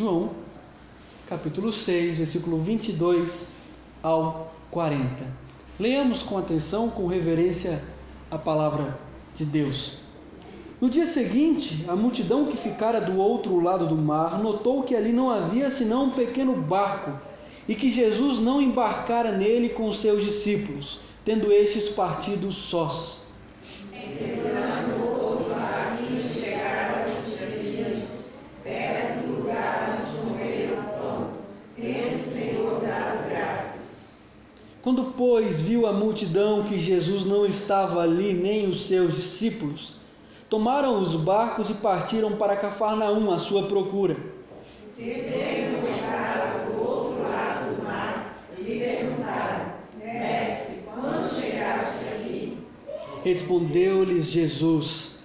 João, capítulo 6, versículo 22 ao 40. Leamos com atenção, com reverência, a palavra de Deus. No dia seguinte, a multidão que ficara do outro lado do mar notou que ali não havia senão um pequeno barco e que Jesus não embarcara nele com os seus discípulos, tendo estes partido sós. Quando, pois, viu a multidão que Jesus não estava ali, nem os seus discípulos, tomaram os barcos e partiram para Cafarnaum à sua procura. Tendo chegado do outro lado do mar, lhe perguntaram: Mestre, quando chegaste aqui? Respondeu-lhes Jesus: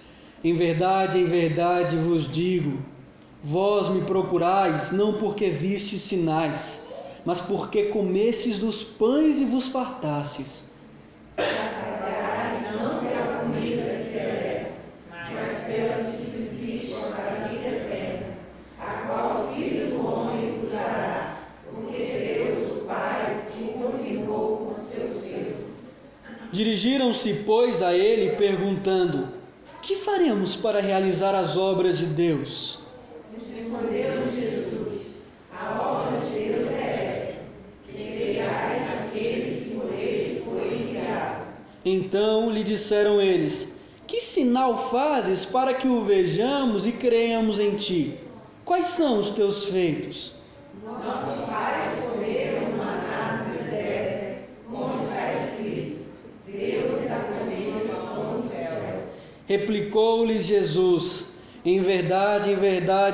em verdade vos digo, vós me procurais não porque vistes sinais, mas porque comestes dos pães e vos fartastes. Não pela comida que pereces, mas pela que subsiste para a vida eterna, a qual o Filho do Homem vos dará, porque Deus, o Pai, o confirmou com seu selo. Dirigiram-se, pois, a ele, perguntando: que faremos para realizar as obras de Deus? Respondeu Jesus: a obra de Deus é esta, que creiais naquele que por ele foi enviado. Então lhe disseram eles: que sinal fazes para que o vejamos e creiamos em ti? Quais são os teus feitos? Nossos pais comeram maná no deserto, como está escrito: Deus a comeu pão do céu. Replicou-lhes Jesus: em verdade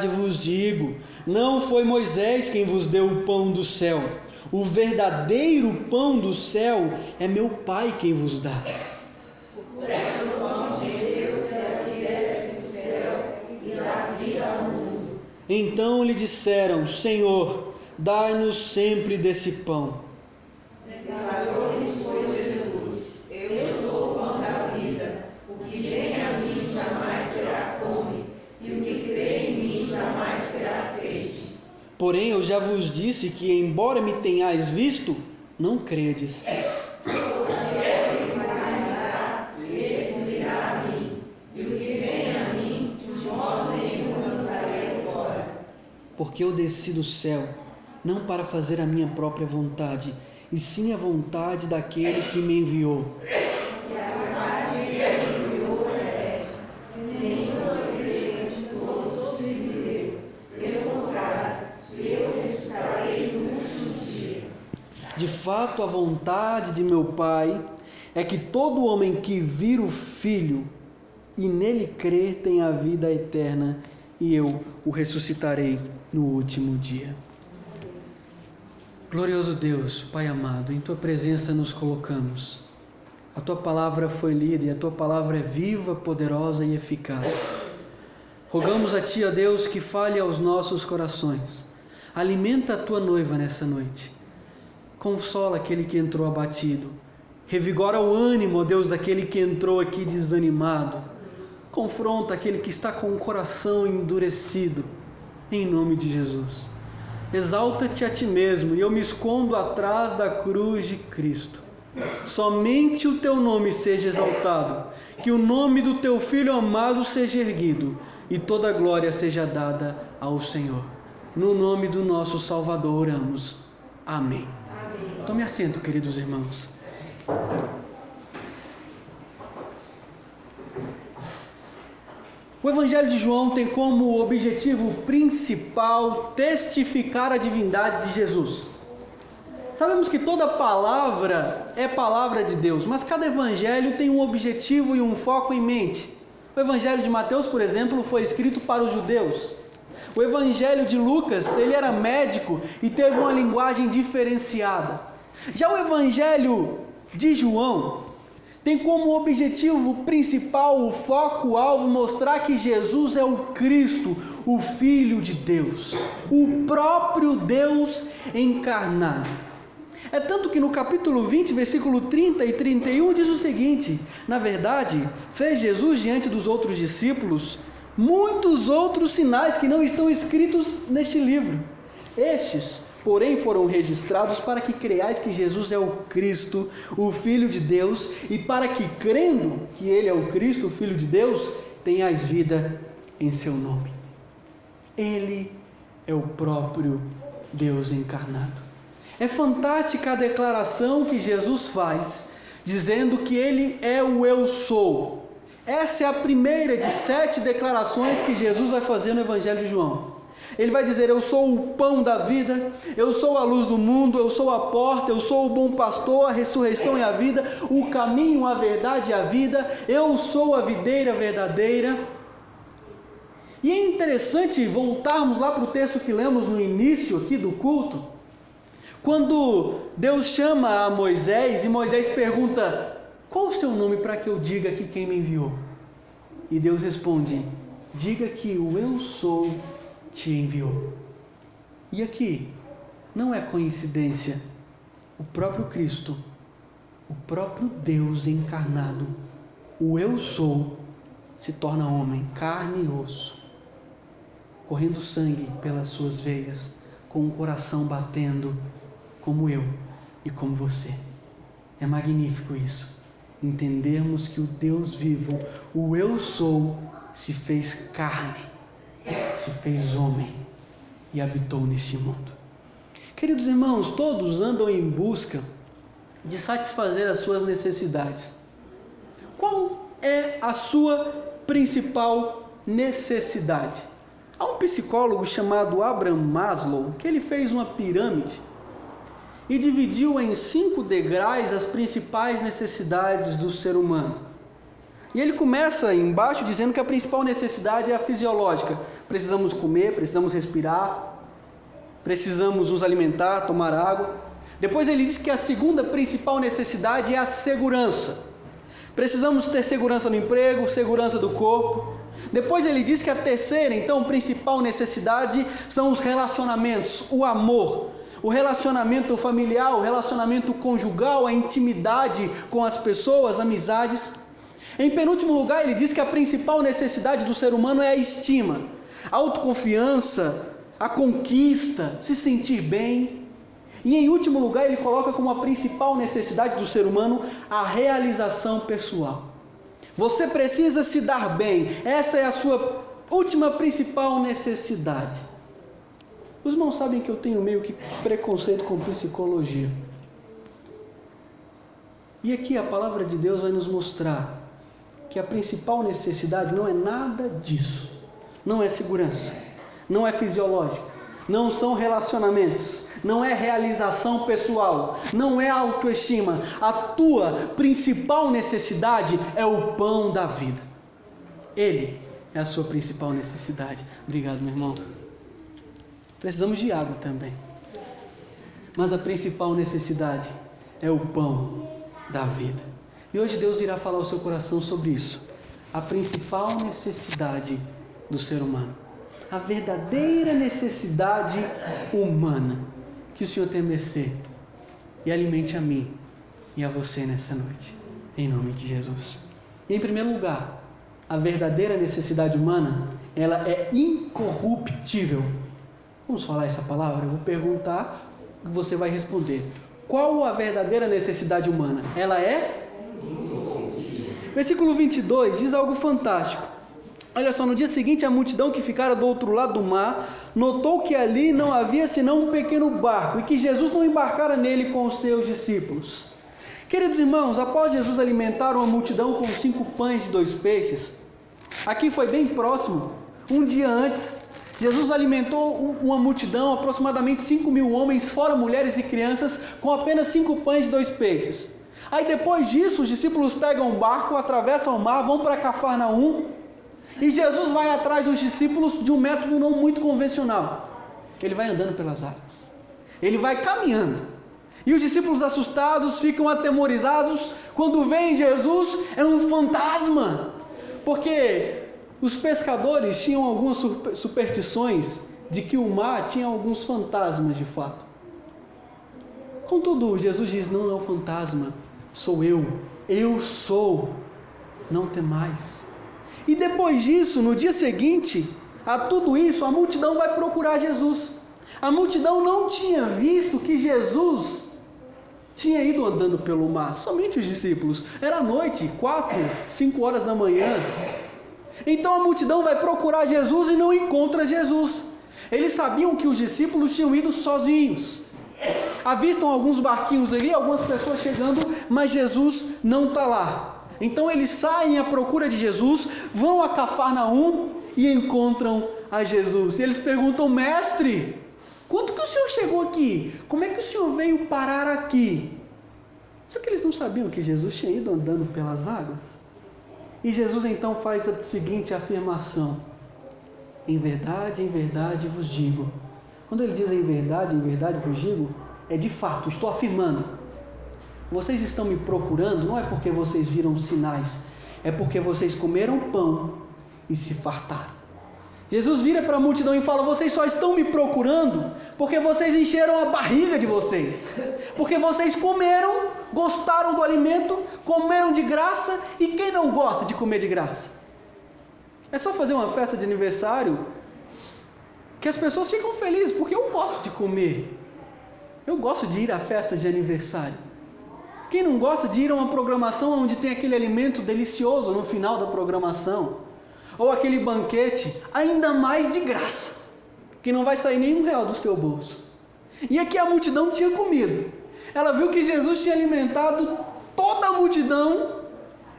vos digo, não foi Moisés quem vos deu o pão do céu. O verdadeiro pão do céu é meu Pai quem vos dá. O pão de Deus é o que desce do céu e dá vida ao mundo. Então lhe disseram: Senhor, dai-nos sempre desse pão. Declarou-lhes, pois, Jesus: eu sou o pão da vida. O que vem a mim jamais terá fome, e o que crê em mim jamais terá sede. Porém eu já vos disse que, embora me tenhais visto, não credes. Esse virá a mim, e o que vem a mim, de modo nenhum lançarei fora. Porque eu desci do céu, não para fazer a minha própria vontade, e sim a vontade daquele que me enviou. E a verdade que ele enviou é esta, que nenhum de todos me deu. Pelo contrário, eu ressuscitarei no último dia. De fato, a vontade de meu Pai é que todo homem que vir o Filho e nele crer tenha a vida eterna, e eu o ressuscitarei no último dia. Glorioso Deus, Pai amado, em Tua presença nos colocamos. A Tua palavra foi lida e a Tua palavra é viva, poderosa e eficaz. Rogamos a Ti, ó Deus, que fale aos nossos corações. Alimenta a Tua noiva nessa noite. Consola aquele que entrou abatido. Revigora o ânimo, ó Deus, daquele que entrou aqui desanimado. Confronta aquele que está com o coração endurecido. Em nome de Jesus. Exalta-te a Ti mesmo, e eu me escondo atrás da cruz de Cristo. Somente o Teu nome seja exaltado, que o nome do Teu Filho amado seja erguido, e toda a glória seja dada ao Senhor. No nome do nosso Salvador oramos. Amém. Tome assento, queridos irmãos. O Evangelho de João tem como objetivo principal testificar a divindade de Jesus. Sabemos que toda palavra é palavra de Deus, mas cada evangelho tem um objetivo e um foco em mente. O Evangelho de Mateus, por exemplo, foi escrito para os judeus. O Evangelho de Lucas, ele era médico e teve uma linguagem diferenciada. Já o Evangelho de João tem como objetivo principal, o foco, o alvo, mostrar que Jesus é o Cristo, o Filho de Deus, o próprio Deus encarnado. É tanto que no capítulo 20, versículo 30 e 31 diz o seguinte: na verdade, fez Jesus diante dos outros discípulos muitos outros sinais que não estão escritos neste livro. Estes, porém, foram registrados para que creiais que Jesus é o Cristo, o Filho de Deus, e para que, crendo que Ele é o Cristo, o Filho de Deus, tenhais vida em seu nome. Ele é o próprio Deus encarnado. É fantástica a declaração que Jesus faz, dizendo que Ele é o Eu Sou. Essa é a primeira de 7 declarações que Jesus vai fazer no Evangelho de João. Ele vai dizer: eu sou o pão da vida, eu sou a luz do mundo, eu sou a porta, eu sou o bom pastor, a ressurreição e a vida, o caminho, a verdade e a vida, eu sou a videira verdadeira. E é interessante voltarmos lá para o texto que lemos no início aqui do culto, quando Deus chama a Moisés e Moisés pergunta: qual o seu nome para que eu diga aqui quem me enviou? E Deus responde: diga que o Eu Sou te enviou. E aqui, não é coincidência, o próprio Cristo, o próprio Deus encarnado, o Eu Sou, se torna homem, carne e osso, correndo sangue pelas suas veias, com o coração batendo, como eu e como você. É magnífico isso. Entendermos que o Deus vivo, o Eu Sou, se fez carne, se fez homem e habitou neste mundo. Queridos irmãos, todos andam em busca de satisfazer as suas necessidades. Qual é a sua principal necessidade? Há um psicólogo chamado Abraham Maslow que ele fez uma pirâmide e dividiu em 5 degraus as principais necessidades do ser humano. E ele começa embaixo dizendo que a principal necessidade é a fisiológica. Precisamos comer, precisamos respirar, precisamos nos alimentar, tomar água. Depois ele diz que a segunda principal necessidade é a segurança. Precisamos ter segurança no emprego, segurança do corpo. Depois ele diz que a terceira, então, principal necessidade são os relacionamentos, o amor. O relacionamento familiar, o relacionamento conjugal, a intimidade com as pessoas, amizades. Em penúltimo lugar, ele diz que a principal necessidade do ser humano é a estima, a autoconfiança, a conquista, se sentir bem. E em último lugar, ele coloca como a principal necessidade do ser humano a realização pessoal. Você precisa se dar bem, essa é a sua última principal necessidade. Os irmãos sabem que eu tenho meio que preconceito com psicologia. E aqui a palavra de Deus vai nos mostrar que a principal necessidade não é nada disso. Não é segurança, não é fisiológica, não são relacionamentos, não é realização pessoal, não é autoestima. A tua principal necessidade é o pão da vida. Ele é a sua principal necessidade. Obrigado, meu irmão. Precisamos de água também. Mas a principal necessidade é o pão da vida. E hoje Deus irá falar ao seu coração sobre isso. A principal necessidade do ser humano. A verdadeira necessidade humana. Que o Senhor tenha mercê e alimente a mim e a você nessa noite. Em nome de Jesus. E em primeiro lugar, a verdadeira necessidade humana, ela é incorruptível. Vamos falar essa palavra? Eu vou perguntar e você vai responder. Qual a verdadeira necessidade humana? Ela é? Versículo 22 diz algo fantástico. Olha só, no dia seguinte a multidão que ficara do outro lado do mar notou que ali não havia senão um pequeno barco e que Jesus não embarcara nele com os seus discípulos. Queridos irmãos, após Jesus alimentar uma multidão com 5 pães e 2 peixes, aqui foi bem próximo, um dia antes, Jesus alimentou uma multidão, aproximadamente 5.000 homens, fora mulheres e crianças, com apenas 5 pães e 2 peixes. Aí depois disso, os discípulos pegam um barco, atravessam o mar, vão para Cafarnaum, e Jesus vai atrás dos discípulos de um método não muito convencional. Ele vai andando pelas águas, ele vai caminhando, e os discípulos assustados ficam atemorizados, quando veem Jesus, é um fantasma, porque os pescadores tinham algumas superstições de que o mar tinha alguns fantasmas de fato. Contudo, Jesus diz: não é o fantasma, sou eu sou, não temais. E depois disso, no dia seguinte a tudo isso, a multidão vai procurar Jesus. A multidão não tinha visto que Jesus tinha ido andando pelo mar, somente os discípulos. Era noite, 4, 5 horas da manhã. Então a multidão vai procurar Jesus e não encontra Jesus. Eles sabiam que os discípulos tinham ido sozinhos. Avistam alguns barquinhos ali, algumas pessoas chegando, mas Jesus não está lá. Então eles saem à procura de Jesus, vão a Cafarnaum e encontram a Jesus. E eles perguntam: mestre, quando que o senhor chegou aqui? Como é que o senhor veio parar aqui? Só que eles não sabiam que Jesus tinha ido andando pelas águas. E Jesus então faz a seguinte afirmação: em verdade vos digo. Quando ele diz em verdade vos digo, é de fato, estou afirmando. Vocês estão me procurando, não é porque vocês viram sinais, é porque vocês comeram pão e se fartaram. Jesus vira para a multidão e fala: vocês só estão me procurando porque vocês encheram a barriga de vocês, porque vocês comeram, gostaram do alimento, comeram de graça. E quem não gosta de comer de graça? É só fazer uma festa de aniversário que as pessoas ficam felizes, porque eu gosto de comer, eu gosto de ir a festas de aniversário. Quem não gosta de ir a uma programação onde tem aquele alimento delicioso no final da programação? Ou aquele banquete, ainda mais de graça, que não vai sair nenhum real do seu bolso. E aqui a multidão tinha comido. Ela viu que Jesus tinha alimentado toda a multidão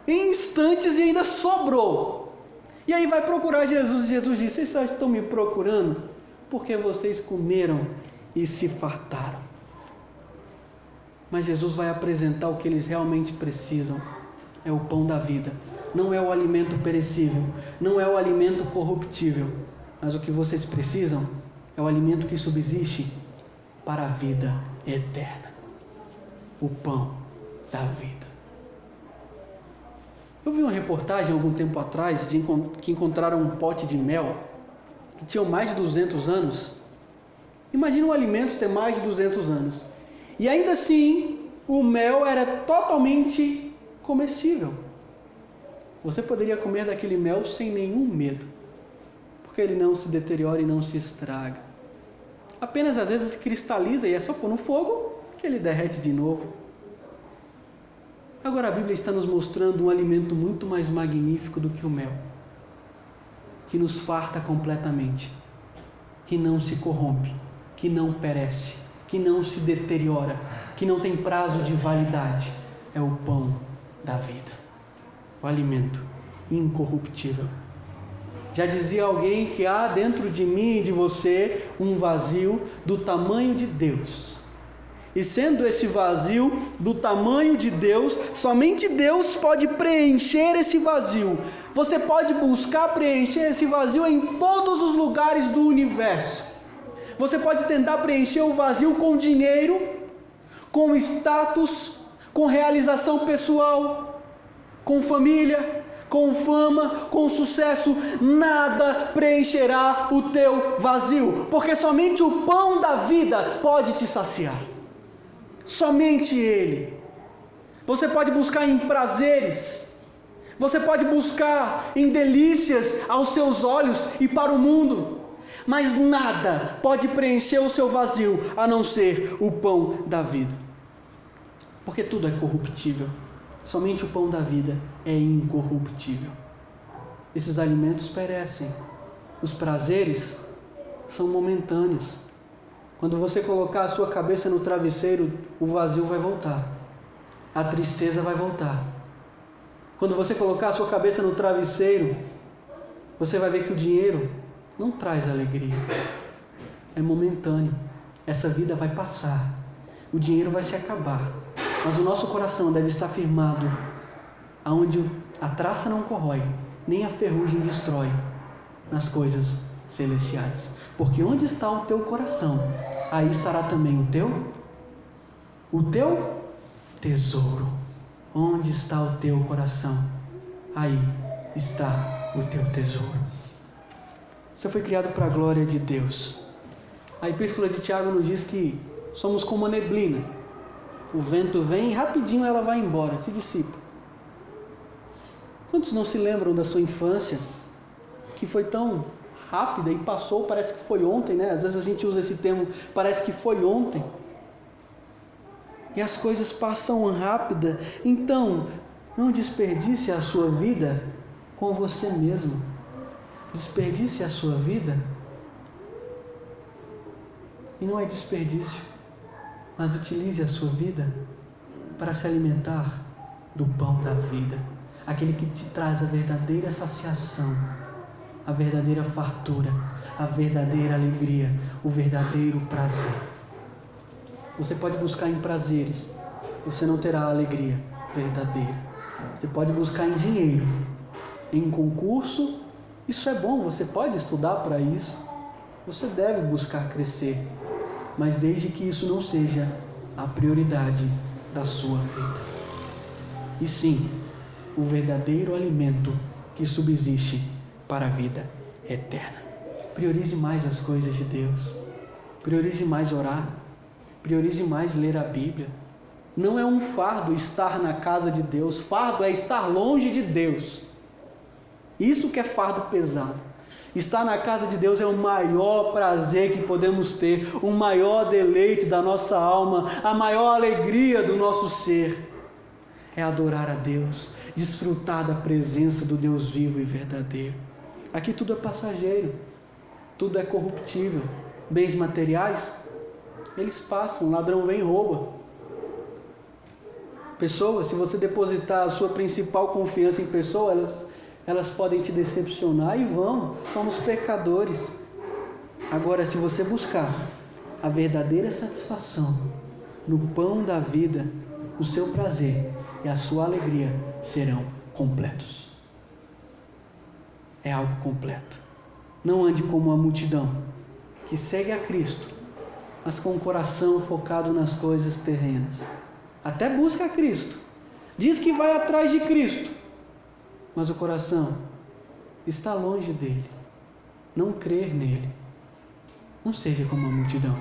em instantes e ainda sobrou. E aí vai procurar Jesus, e Jesus diz: vocês só estão me procurando porque vocês comeram e se fartaram. Mas Jesus vai apresentar o que eles realmente precisam. É o pão da vida. Não é o alimento perecível, não é o alimento corruptível, mas o que vocês precisam é o alimento que subsiste para a vida eterna. O pão da vida. Eu vi uma reportagem algum tempo atrás que encontraram um pote de mel que tinha mais de 200 anos. Imagina um alimento ter mais de 200 anos. E ainda assim, o mel era totalmente comestível. Você poderia comer daquele mel sem nenhum medo, porque ele não se deteriora e não se estraga. Apenas às vezes se cristaliza e é só pôr no fogo que ele derrete de novo. Agora a Bíblia está nos mostrando um alimento muito mais magnífico do que o mel, que nos farta completamente, que não se corrompe, que não perece, que não se deteriora, que não tem prazo de validade. É o pão da vida, o alimento incorruptível. Já dizia alguém que há dentro de mim e de você um vazio do tamanho de Deus. E sendo esse vazio do tamanho de Deus, somente Deus pode preencher esse vazio. Você pode buscar preencher esse vazio em todos os lugares do universo. Você pode tentar preencher o vazio com dinheiro, com status, com realização pessoal, com família, com fama, com sucesso. Nada preencherá o teu vazio, porque somente o pão da vida pode te saciar. Somente Ele. Você pode buscar em prazeres, você pode buscar em delícias aos seus olhos e para o mundo, mas nada pode preencher o seu vazio a não ser o pão da vida, porque tudo é corruptível. Somente o pão da vida é incorruptível. Esses alimentos perecem. Os prazeres são momentâneos. Quando você colocar a sua cabeça no travesseiro, o vazio vai voltar. A tristeza vai voltar. Quando você colocar a sua cabeça no travesseiro, você vai ver que o dinheiro não traz alegria. É momentâneo. Essa vida vai passar. O dinheiro vai se acabar. Mas o nosso coração deve estar firmado aonde a traça não corrói, nem a ferrugem destrói, nas coisas celestiais. Porque onde está o teu coração, aí estará também o teu tesouro. Onde está o teu coração, aí está o teu tesouro. Você foi criado para a glória de Deus. A epístola de Tiago nos diz que somos como uma neblina. O vento vem e rapidinho ela vai embora, se dissipa. Quantos não se lembram da sua infância, que foi tão rápida e passou, parece que foi ontem, né? Às vezes a gente usa esse termo, parece que foi ontem. E as coisas passam rápida. Então, não desperdice a sua vida com você mesmo. Desperdice a sua vida. E não é desperdício, mas utilize a sua vida para se alimentar do pão da vida. Aquele que te traz a verdadeira saciação, a verdadeira fartura, a verdadeira alegria, o verdadeiro prazer. Você pode buscar em prazeres, você não terá a alegria verdadeira. Você pode buscar em dinheiro, em concurso, isso é bom, você pode estudar para isso, você deve buscar crescer, mas desde que isso não seja a prioridade da sua vida. E sim, o verdadeiro alimento que subsiste para a vida eterna. Priorize mais as coisas de Deus. Priorize mais orar. Priorize mais ler a Bíblia. Não é um fardo estar na casa de Deus. Fardo é estar longe de Deus. Isso que é fardo pesado. Estar na casa de Deus é o maior prazer que podemos ter, o maior deleite da nossa alma, a maior alegria do nosso ser. É adorar a Deus, desfrutar da presença do Deus vivo e verdadeiro. Aqui tudo é passageiro, tudo é corruptível. Bens materiais, eles passam, ladrão vem e rouba. Pessoas, se você depositar a sua principal confiança em pessoas, elas podem te decepcionar e vão, somos pecadores. Agora, se você buscar a verdadeira satisfação no pão da vida, o seu prazer e a sua alegria serão completos. É algo completo. Não ande como a multidão que segue a Cristo, mas com o coração focado nas coisas terrenas. Até busca a Cristo, diz que vai atrás de Cristo, mas o coração está longe dele, não crer nele. Não seja como a multidão.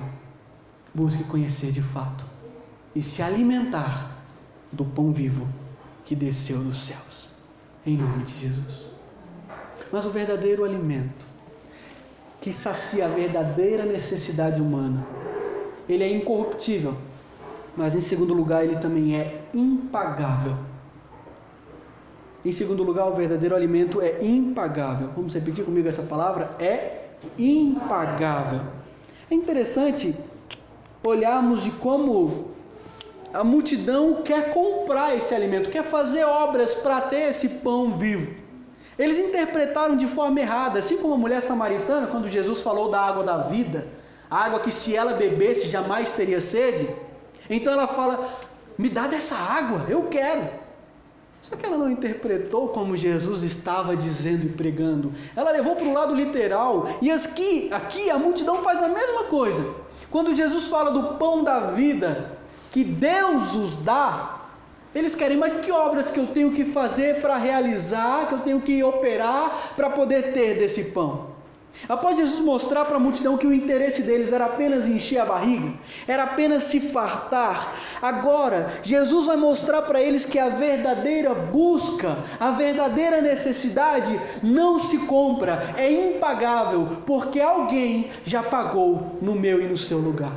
Busque conhecer de fato e se alimentar do pão vivo que desceu dos céus, em nome de Jesus. Mas o verdadeiro alimento que sacia a verdadeira necessidade humana, ele é incorruptível, mas em segundo lugar ele também é impagável. Em segundo lugar, o verdadeiro alimento é impagável. Vamos repetir comigo essa palavra? É impagável. É interessante olharmos de como a multidão quer comprar esse alimento, quer fazer obras para ter esse pão vivo. Eles interpretaram de forma errada, assim como a mulher samaritana, quando Jesus falou da água da vida, a água que se ela bebesse jamais teria sede. Então ela fala, me dá dessa água, eu quero. Só que ela não interpretou como Jesus estava dizendo e pregando. Ela levou para o lado literal. E aqui a multidão faz a mesma coisa. Quando Jesus fala do pão da vida, que Deus os dá, eles querem, mas que obras que eu tenho que fazer para realizar, que eu tenho que operar para poder ter desse pão? Após Jesus mostrar para a multidão que o interesse deles era apenas encher a barriga, era apenas se fartar, agora Jesus vai mostrar para eles que a verdadeira busca, a verdadeira necessidade não se compra, é impagável, porque alguém já pagou no meu e no seu lugar.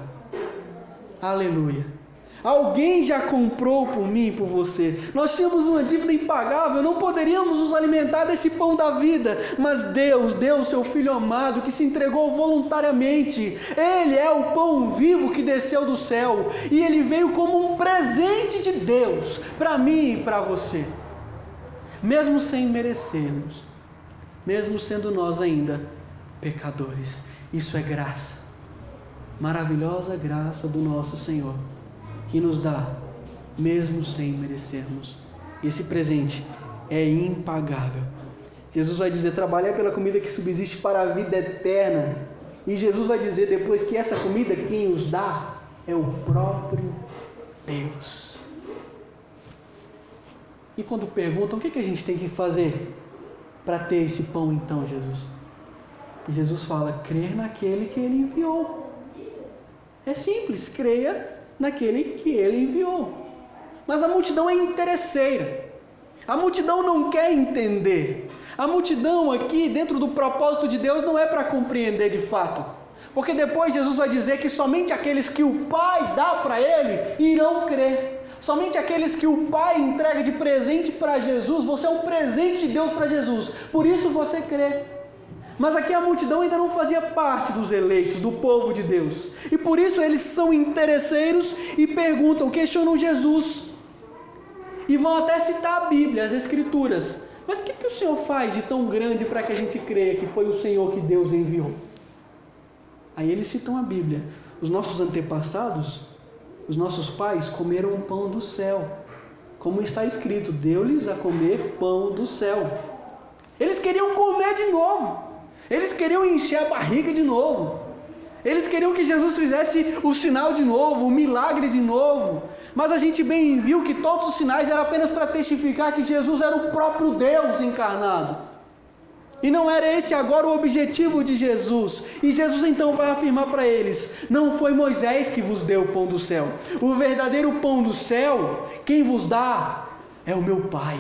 Aleluia! Alguém já comprou por mim e por você. Nós tínhamos uma dívida impagável, não poderíamos nos alimentar desse pão da vida, mas Deus deu o seu Filho amado que se entregou voluntariamente. Ele é o pão vivo que desceu do céu e ele veio como um presente de Deus para mim e para você, mesmo sem merecermos, mesmo sendo nós ainda pecadores. Isso é graça, maravilhosa graça do nosso Senhor, que nos dá, mesmo sem merecermos. Esse presente é impagável. Jesus vai dizer, trabalhar pela comida que subsiste para a vida eterna. E Jesus vai dizer depois que essa comida, quem os dá, é o próprio Deus. E quando perguntam, o que a gente tem que fazer para ter esse pão então, Jesus? E Jesus fala, crer naquele que Ele enviou. É simples, creia naquele que Ele enviou. Mas a multidão é interesseira. A multidão não quer entender. A multidão aqui, dentro do propósito de Deus, não é para compreender de fato. Porque depois Jesus vai dizer que somente aqueles que o Pai dá para Ele irão crer. Somente aqueles que o Pai entrega de presente para Jesus, você é um presente de Deus para Jesus, por isso você crê. Mas aqui a multidão ainda não fazia parte dos eleitos, do povo de Deus. E por isso eles são interesseiros e perguntam, questionam Jesus. E vão até citar a Bíblia, as Escrituras. Mas o que o Senhor faz de tão grande para que a gente creia que foi o Senhor que Deus enviou? Aí eles citam a Bíblia. Os nossos antepassados, os nossos pais comeram o pão do céu. Como está escrito, deu-lhes a comer pão do céu. Eles queriam comer de novo. Eles queriam encher a barriga de novo. Eles queriam que Jesus fizesse o sinal de novo, o milagre de novo. Mas a gente bem viu que todos os sinais eram apenas para testificar que Jesus era o próprio Deus encarnado. E não era esse agora o objetivo de Jesus. E Jesus então vai afirmar para eles, não foi Moisés que vos deu o pão do céu. O verdadeiro pão do céu, quem vos dá é o meu Pai.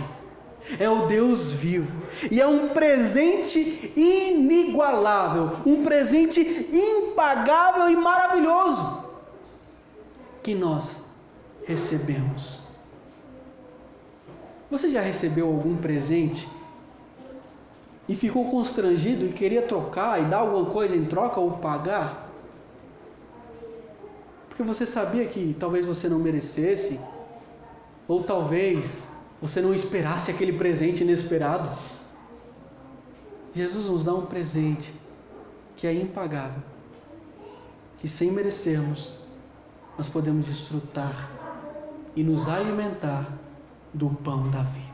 É o Deus vivo. E é um presente inigualável, um presente impagável e maravilhoso que nós recebemos. Você já recebeu algum presente e ficou constrangido e queria trocar e dar alguma coisa em troca ou pagar? Porque você sabia que talvez você não merecesse, ou talvez você não esperasse aquele presente inesperado. Jesus nos dá um presente que é impagável, que sem merecermos nós podemos desfrutar e nos alimentar do pão da vida.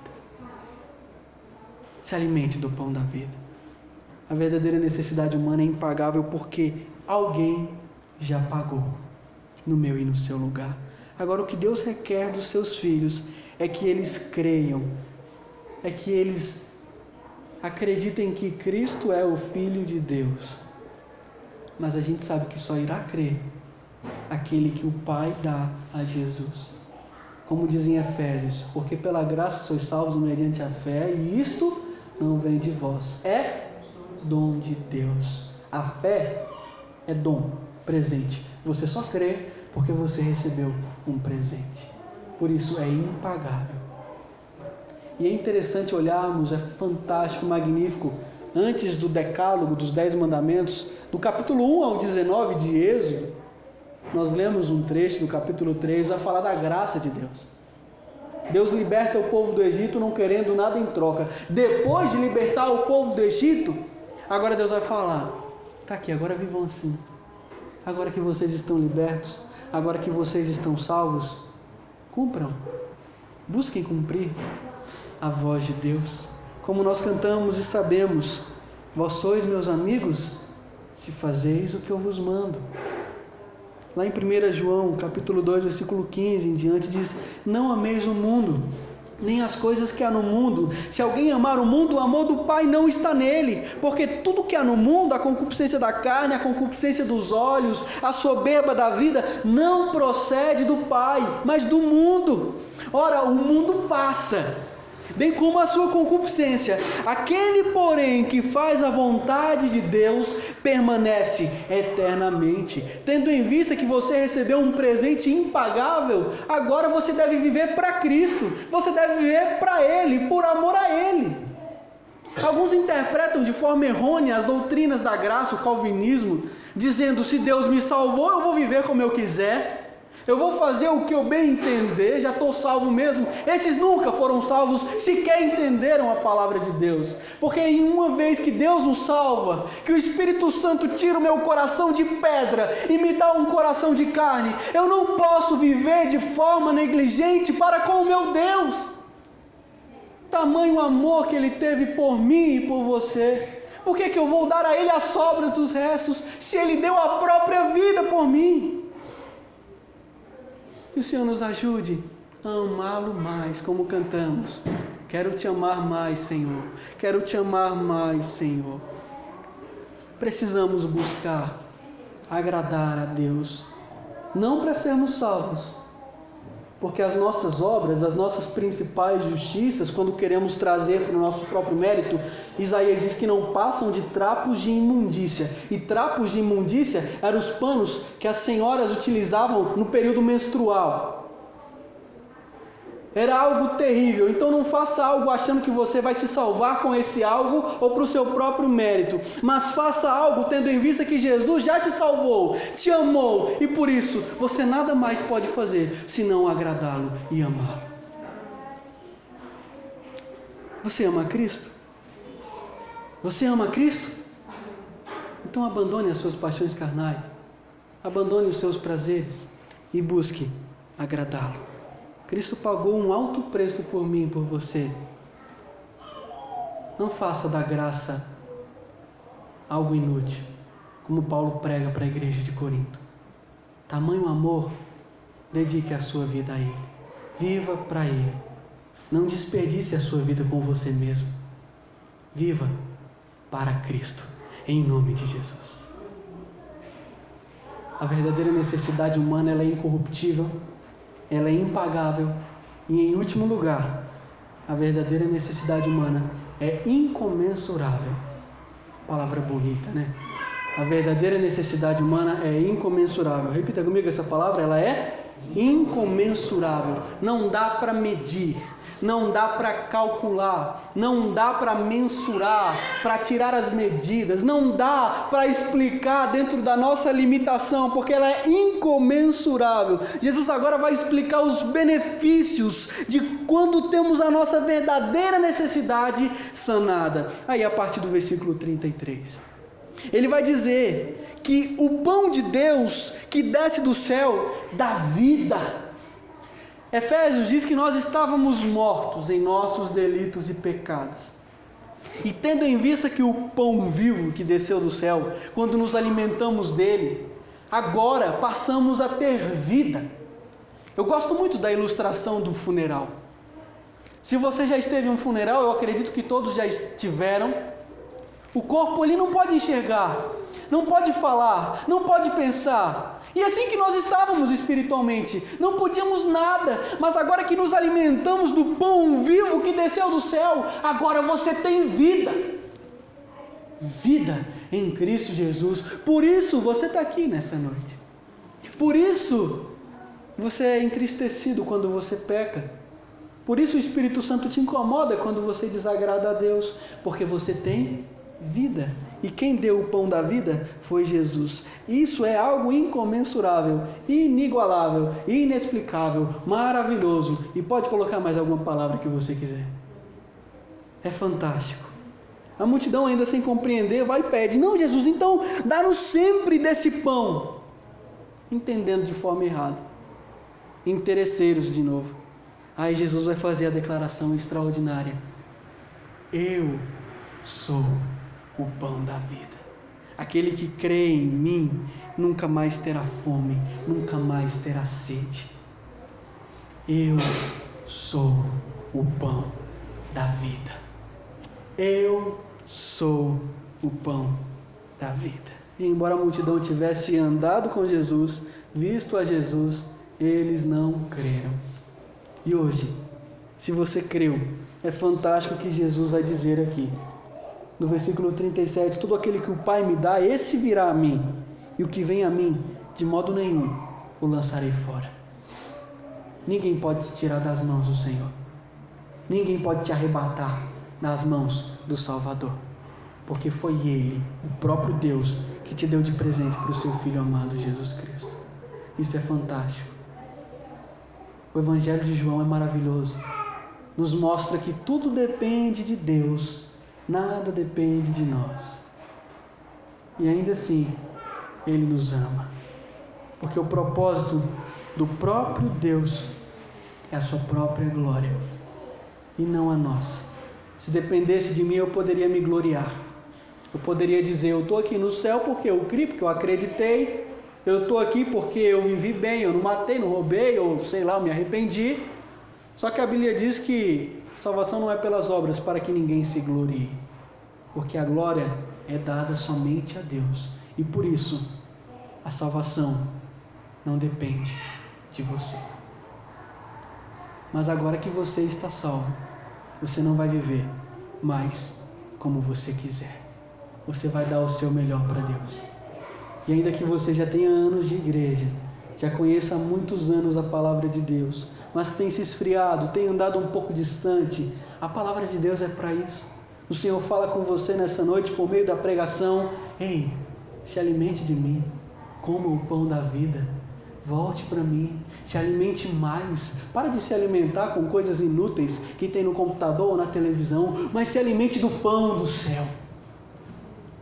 Se alimente do pão da vida. A verdadeira necessidade humana é impagável porque alguém já pagou no meu e no seu lugar. Agora, o que Deus requer dos seus filhos é que eles creiam, é que eles acreditem que Cristo é o Filho de Deus. Mas a gente sabe que só irá crer aquele que o Pai dá a Jesus. Como diz em Efésios, porque pela graça sois salvos mediante a fé, e isto não vem de vós, é dom de Deus. A fé é dom, presente. Você só crê porque você recebeu um presente. Por isso é impagável. E é interessante olharmos, é fantástico, magnífico, antes do decálogo, dos 10 mandamentos, do capítulo 1 ao 19 de Êxodo, nós lemos um trecho do capítulo 3, vai falar da graça de Deus. Deus liberta o povo do Egito não querendo nada em troca. Depois de libertar o povo do Egito, agora Deus vai falar, está aqui, agora vivam assim. Agora que vocês estão libertos, agora que vocês estão salvos, cumpram, busquem cumprir a voz de Deus. Como nós cantamos e sabemos, vós sois meus amigos, se fazeis o que eu vos mando. Lá em 1 João, capítulo 2, versículo 15 em diante, diz, não ameis o mundo, nem as coisas que há no mundo. Se alguém amar o mundo, o amor do Pai não está nele, porque tudo que há no mundo, a concupiscência da carne, a concupiscência dos olhos, a soberba da vida, não procede do Pai, mas do mundo. Ora, o mundo passa, bem como a sua concupiscência. Aquele, porém, que faz a vontade de Deus, permanece eternamente. Tendo em vista que você recebeu um presente impagável, agora você deve viver para Cristo. Você deve viver para Ele, por amor a Ele. Alguns interpretam de forma errônea as doutrinas da graça, o calvinismo, dizendo, se Deus me salvou, eu vou viver como eu quiser. Eu vou fazer o que eu bem entender, já estou salvo mesmo. Esses nunca foram salvos, sequer entenderam a palavra de Deus. Porque em uma vez que Deus nos salva, que o Espírito Santo tira o meu coração de pedra e me dá um coração de carne, eu não posso viver de forma negligente para com o meu Deus. Tamanho amor que Ele teve por mim e por você. Por que eu vou dar a Ele as sobras dos restos, se Ele deu a própria vida por mim? Que o Senhor nos ajude a amá-lo mais, como cantamos. Quero te amar mais, Senhor. Quero te amar mais, Senhor. Precisamos buscar agradar a Deus, não para sermos salvos, Porque as nossas obras, as nossas principais justiças, quando queremos trazer para o nosso próprio mérito, Isaías diz que não passam de trapos de imundícia. E trapos de imundícia eram os panos que as senhoras utilizavam no período menstrual. Era algo terrível. Então não faça algo achando que você vai se salvar com esse algo ou para o seu próprio mérito. Mas faça algo tendo em vista que Jesus já te salvou, te amou. E por isso você nada mais pode fazer senão agradá-lo e amá-lo. Você ama Cristo? Você ama Cristo? Então abandone as suas paixões carnais. Abandone os seus prazeres e busque agradá-lo. Cristo pagou um alto preço por mim e por você. Não faça da graça algo inútil, como Paulo prega para a igreja de Corinto. Tamanho amor, dedique a sua vida a Ele. Viva para Ele. Não desperdice a sua vida com você mesmo. Viva para Cristo, em nome de Jesus. A verdadeira necessidade humana, ela é incorruptível, ela é impagável e, em último lugar, a verdadeira necessidade humana é incomensurável. Palavra bonita, né? A verdadeira necessidade humana é incomensurável. Repita comigo essa palavra, ela é incomensurável. Não dá para medir, não dá para calcular, não dá para mensurar, para tirar as medidas, não dá para explicar dentro da nossa limitação, porque ela é incomensurável. Jesus agora vai explicar os benefícios de quando temos a nossa verdadeira necessidade sanada. Aí a partir do versículo 33, ele vai dizer que o pão de Deus que desce do céu dá vida. Efésios diz que nós estávamos mortos em nossos delitos e pecados. E tendo em vista que o pão vivo que desceu do céu, quando nos alimentamos dele, agora passamos a ter vida. Eu gosto muito da ilustração do funeral. Se você já esteve em um funeral, eu acredito que todos já estiveram. O corpo ali não pode enxergar, não pode falar, não pode pensar. E assim que nós estávamos espiritualmente, não podíamos nada, mas agora que nos alimentamos do pão vivo que desceu do céu, agora você tem vida. Vida em Cristo Jesus. Por isso você está aqui nessa noite. Por isso você é entristecido quando você peca. Por isso o Espírito Santo te incomoda quando você desagrada a Deus, porque você tem vida. E quem deu o pão da vida foi Jesus. Isso é algo incomensurável, inigualável, inexplicável, maravilhoso. E pode colocar mais alguma palavra que você quiser. É fantástico. A multidão, ainda sem compreender, vai e pede: não, Jesus, então dá-nos sempre desse pão. Entendendo de forma errada. Interesseiros de novo. Aí Jesus vai fazer a declaração extraordinária: eu sou o pão da vida. Aquele que crê em mim nunca mais terá fome, nunca mais terá sede. Eu sou o pão da vida. Eu sou o pão da vida. E embora a multidão tivesse andado com Jesus, visto a Jesus, eles não creram. E hoje, se você creu, é fantástico o que Jesus vai dizer aqui. No versículo 37, todo aquele que o Pai me dá, esse virá a mim, e o que vem a mim, de modo nenhum, o lançarei fora. Ninguém pode te tirar das mãos do Senhor. Ninguém pode te arrebatar das mãos do Salvador, porque foi Ele, o próprio Deus, que te deu de presente para o seu Filho amado Jesus Cristo. Isso é fantástico. O Evangelho de João é maravilhoso. Nos mostra que tudo depende de Deus. Nada depende de nós. E ainda assim, Ele nos ama. Porque o propósito do próprio Deus é a sua própria glória. E não a nossa. Se dependesse de mim, eu poderia me gloriar. Eu poderia dizer: eu estou aqui no céu porque eu criei, porque eu acreditei. Eu estou aqui porque eu vivi bem, eu não matei, não roubei, ou sei lá, eu me arrependi. Só que a Bíblia diz que salvação não é pelas obras, para que ninguém se glorie. Porque a glória é dada somente a Deus. E por isso, a salvação não depende de você. Mas agora que você está salvo, você não vai viver mais como você quiser. Você vai dar o seu melhor para Deus. E ainda que você já tenha anos de igreja, já conheça há muitos anos a palavra de Deus, mas tenha se esfriado, tenha andado um pouco distante, a palavra de Deus é para isso. O Senhor fala com você nessa noite por meio da pregação: ei, se alimente de mim, coma o pão da vida, volte para mim, se alimente mais. Para de se alimentar com coisas inúteis que tem no computador ou na televisão, mas se alimente do pão do céu,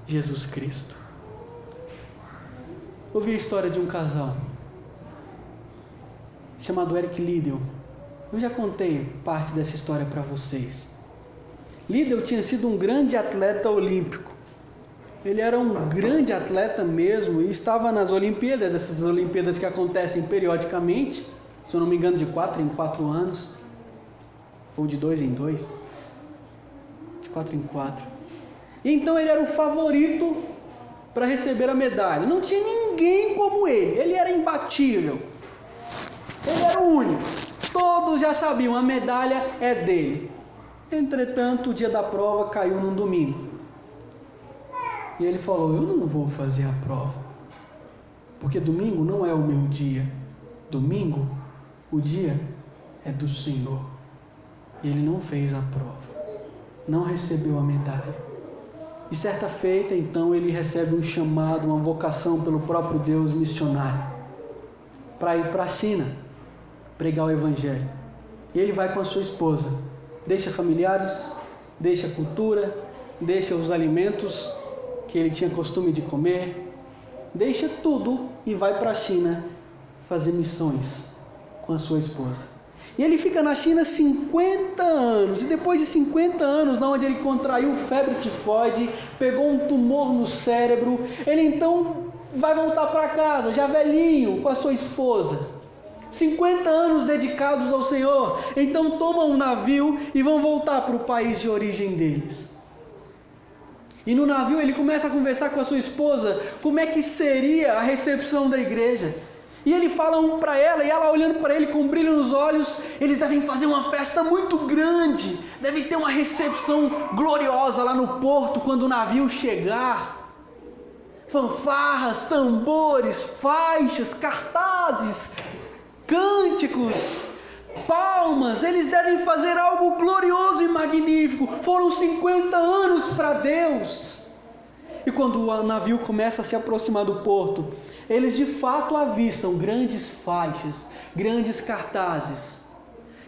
Jesus Cristo. Ouvi a história de um casal chamado Eric Liddell. Eu já contei parte dessa história para vocês. Liddell tinha sido um grande atleta olímpico. Ele era um grande atleta mesmo e estava nas Olimpíadas, essas Olimpíadas que acontecem periodicamente, se eu não me engano, de 4 em 4 anos, ou de 2 em 2, de 4 em 4. E então ele era o favorito para receber a medalha. Não tinha ninguém como ele era imbatível. Ele era o único. Todos já sabiam, a medalha é dele. Entretanto, o dia da prova caiu num domingo. E ele falou: eu não vou fazer a prova, porque domingo não é o meu dia. Domingo, o dia é do Senhor. E ele não fez a prova, não recebeu a medalha. E certa feita, então, ele recebe um chamado, uma vocação pelo próprio Deus missionário, para ir para a China, pregar o Evangelho. E ele vai com a sua esposa, deixa familiares, deixa a cultura, deixa os alimentos que ele tinha costume de comer, deixa tudo e vai para a China fazer missões com a sua esposa. E ele fica na China 50 anos, e depois de 50 anos, onde ele contraiu febre tifoide, pegou um tumor no cérebro, ele então vai voltar para casa, já velhinho, com a sua esposa. 50 anos dedicados ao Senhor, então tomam um navio e vão voltar para o país de origem deles. E no navio ele começa a conversar com a sua esposa, como é que seria a recepção da igreja. E ele fala um para ela, e ela olhando para ele com um brilho nos olhos: eles devem fazer uma festa muito grande, deve ter uma recepção gloriosa lá no porto quando o navio chegar. Fanfarras, tambores, faixas, cartazes, cânticos, palmas, eles devem fazer algo glorioso e magnífico. Foram 50 anos para Deus. E quando o navio começa a se aproximar do porto, eles de fato avistam grandes faixas, grandes cartazes,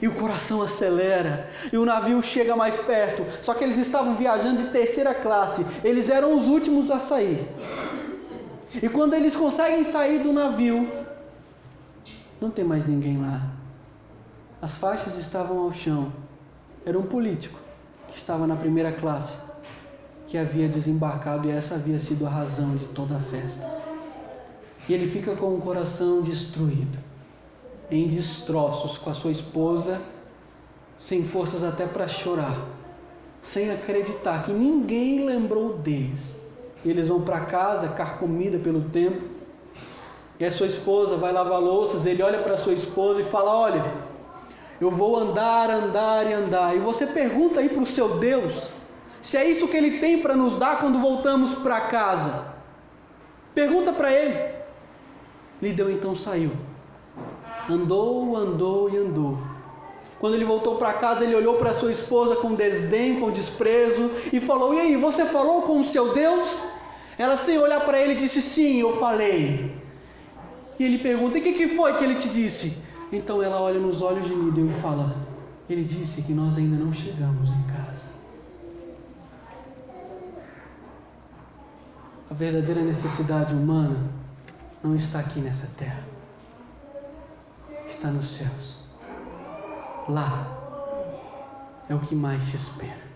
e o coração acelera, e o navio chega mais perto. Só que eles estavam viajando de terceira classe, eles eram os últimos a sair. E quando eles conseguem sair do navio, não tem mais ninguém lá. As faixas estavam ao chão. Era um político que estava na primeira classe, que havia desembarcado, e essa havia sido a razão de toda a festa. E ele fica com o coração destruído, em destroços, com a sua esposa, sem forças até para chorar, sem acreditar que ninguém lembrou deles. E eles vão para casa, carcomida pelo tempo, e a sua esposa vai lavar louças. Ele olha para a sua esposa e fala: olha, eu vou andar, andar e andar. E você pergunta aí para o seu Deus, se é isso que Ele tem para nos dar quando voltamos para casa. Pergunta para Ele. Liddell então saiu, andou, andou e andou. Quando ele voltou para casa, ele olhou para sua esposa com desdém, com desprezo, e falou: e aí, você falou com o seu Deus? Ela, sem olhar para ele, disse: sim, eu falei. E ele pergunta: e o que foi que ele te disse? Então ela olha nos olhos de Liddell e fala: ele disse que nós ainda não chegamos em casa. A verdadeira necessidade humana não está aqui nessa terra, está nos céus. Lá é o que mais te espera.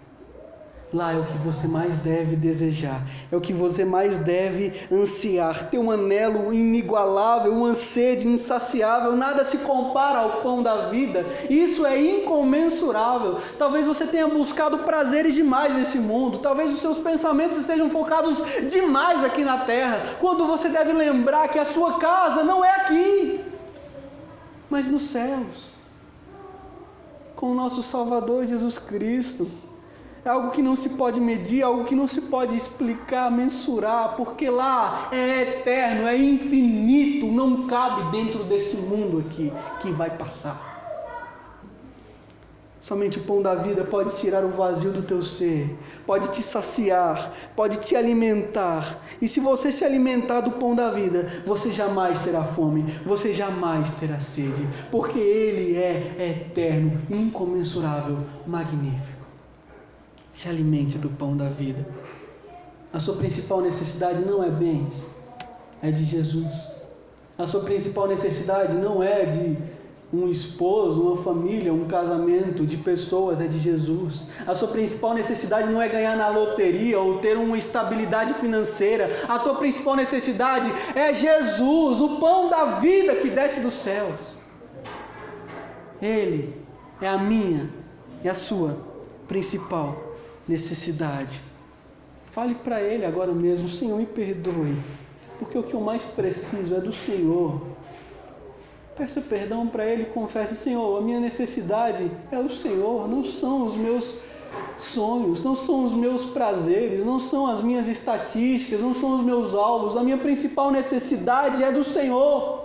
Lá é o que você mais deve desejar, é o que você mais deve ansiar, ter um anelo inigualável, uma sede insaciável. Nada se compara ao pão da vida, isso é incomensurável. Talvez você tenha buscado prazeres demais nesse mundo, talvez os seus pensamentos estejam focados demais aqui na terra, quando você deve lembrar que a sua casa não é aqui, mas nos céus. com o nosso Salvador Jesus Cristo. É algo que não se pode medir, algo que não se pode explicar, mensurar, porque lá é eterno, é infinito, não cabe dentro desse mundo aqui que vai passar. Somente o pão da vida pode tirar o vazio do teu ser, pode te saciar, pode te alimentar. E se você se alimentar do pão da vida, você jamais terá fome, você jamais terá sede, porque Ele é eterno, incomensurável, magnífico. Se alimente do pão da vida. A sua principal necessidade não é bens, é de Jesus. A sua principal necessidade não é de um esposo, uma família, um casamento, de pessoas, é de Jesus. A sua principal necessidade não é ganhar na loteria ou ter uma estabilidade financeira. A tua principal necessidade é Jesus, o pão da vida que desce dos céus. Ele é a minha e a sua principal necessidade. Fale para Ele agora mesmo: Senhor, me perdoe, porque o que eu mais preciso é do Senhor. Peça perdão para Ele, confesse: Senhor, a minha necessidade é o Senhor, não são os meus sonhos, não são os meus prazeres, não são as minhas estatísticas, não são os meus alvos, a minha principal necessidade é do Senhor.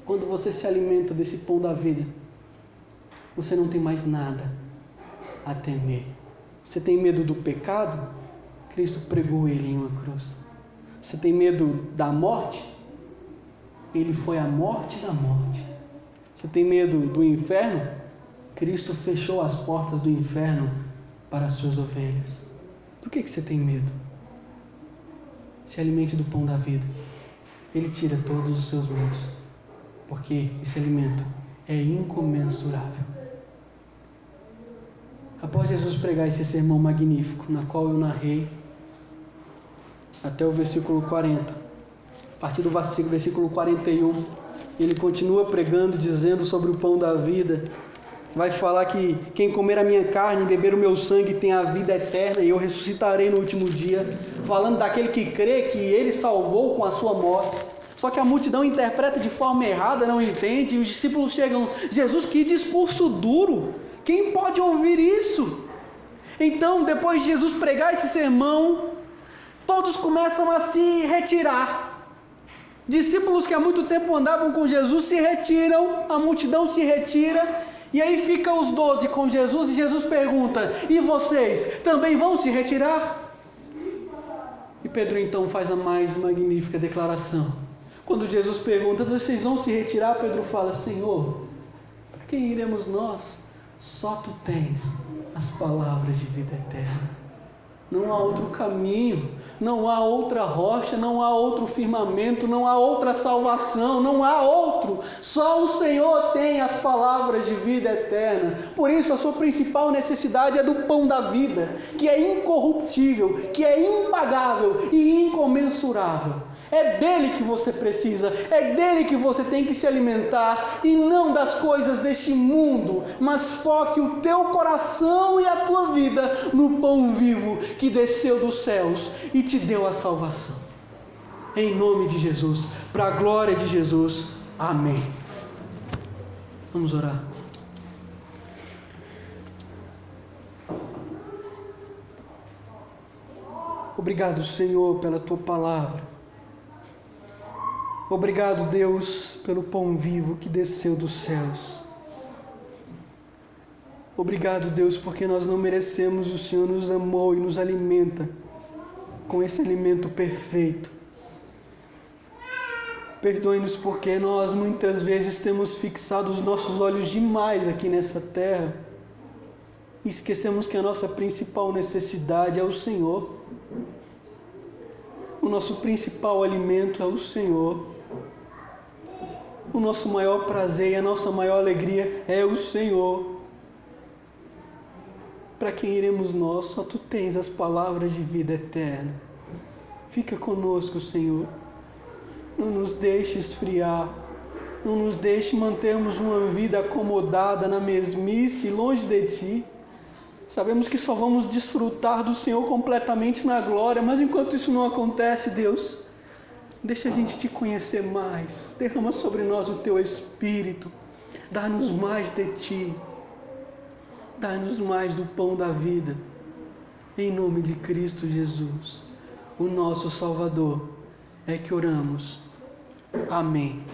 Quando você se alimenta desse pão da vida, você não tem mais nada a temer. Você tem medo do pecado? Cristo pregou ele em uma cruz. Você tem medo da morte? Ele foi a morte da morte. Você tem medo do inferno? Cristo fechou as portas do inferno para as suas ovelhas. Do que você tem medo? Se alimente do pão da vida. Ele tira todos os seus medos, porque esse alimento é incomensurável. Após Jesus pregar esse sermão magnífico, na qual eu narrei até o versículo 40, a partir do versículo 41, ele continua pregando, dizendo sobre o pão da vida. Vai falar que quem comer a minha carne e beber o meu sangue tem a vida eterna, e eu ressuscitarei no último dia. Falando daquele que crê que ele salvou com a sua morte. Só que a multidão interpreta de forma errada, não entende, e os discípulos chegam: Jesus, que discurso duro! Quem pode ouvir isso? Então, depois de Jesus pregar esse sermão, todos começam a se retirar. Discípulos que há muito tempo andavam com Jesus se retiram, a multidão se retira, e aí ficam os 12 com Jesus, e Jesus pergunta: e vocês também vão se retirar? E Pedro então faz a mais magnífica declaração. Quando Jesus pergunta: vocês vão se retirar? Pedro fala: Senhor, para quem iremos nós? Só Tu tens as palavras de vida eterna. Não há outro caminho, não há outra rocha, não há outro firmamento, não há outra salvação, não há outro. Só o Senhor tem as palavras de vida eterna. Por isso a sua principal necessidade é do pão da vida, que é incorruptível, que é impagável e incomensurável. É dele que você precisa, é dele que você tem que se alimentar, e não das coisas deste mundo, mas foque o teu coração e a tua vida no pão vivo que desceu dos céus e te deu a salvação. Em nome de Jesus, para a glória de Jesus, amém. Vamos orar. Obrigado, Senhor, pela tua palavra. Obrigado, Deus, pelo pão vivo que desceu dos céus. Obrigado, Deus, porque nós não merecemos, o Senhor nos amou e nos alimenta com esse alimento perfeito. Perdoe-nos porque nós muitas vezes temos fixado os nossos olhos demais aqui nessa terra e esquecemos que a nossa principal necessidade é o Senhor. O nosso principal alimento é o Senhor. O nosso maior prazer e a nossa maior alegria é o Senhor. Para quem iremos nós? Só Tu tens as palavras de vida eterna. Fica conosco, Senhor. Não nos deixe esfriar. Não nos deixe mantermos uma vida acomodada na mesmice, longe de Ti. Sabemos que só vamos desfrutar do Senhor completamente na glória, mas enquanto isso não acontece, Deus, deixa a gente Te conhecer mais. Derrama sobre nós o Teu Espírito. Dá-nos mais de Ti. Dá-nos mais do pão da vida. Em nome de Cristo Jesus, o nosso Salvador, é que oramos. Amém.